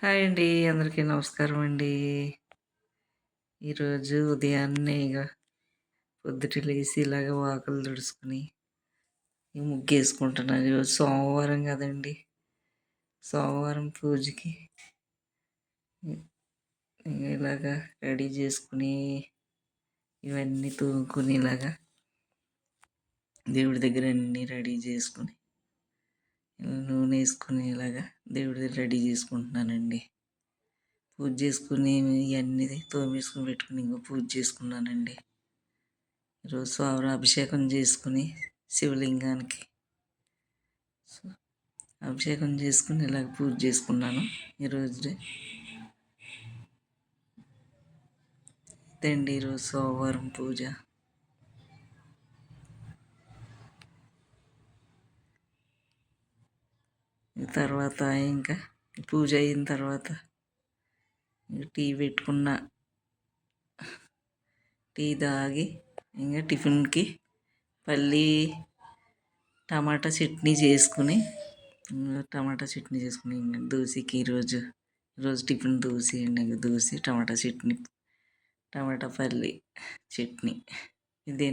Hi అండి. అందరికీ నమస్కారం అండి. ఈరోజు ఉదయాన్నే పొద్దుట లేసి ఇలాగ వాకిలు తుడుచుకొని, ముగ్గేసుకుంటున్నాను. ఈరోజు సోమవారం కదండీ! సోమవారం పూజకి ఇలాగా రెడీ చేసుకుని, ఇవన్నీ తోముకొని ఇలాగా దేవుడి దగ్గర అన్నీ రెడీ చేసుకొని, నూనె వేసుకుని ఇలాగా దేవుడి దగ్గర రెడీ చేసుకుంటున్నానండి. పూజ చేసుకుని ఇవన్నీ తోమేసుకుని పెట్టుకుని పూజ చేసుకున్నానండి. ఈరోజు స్వామి అభిషేకం చేసుకుని శివలింగానికి అభిషేకం చేసుకుని ఇలాగ పూజ చేసుకున్నాను. ఈరోజు ఇదండి ఈరోజు సోమవారం పూజ. తర్వాత ఇంకా పూజ అయిన తర్వాత టీ పెట్టుకున్న, టీ తాగి ఇంకా టిఫిన్కి టమాటా చట్నీ చేసుకుని దోశకి ఈరోజు టిఫిన్ దోశ అండి. దోశ టమాటా చట్నీ, టమాటా పల్లి చట్నీ. ఇదే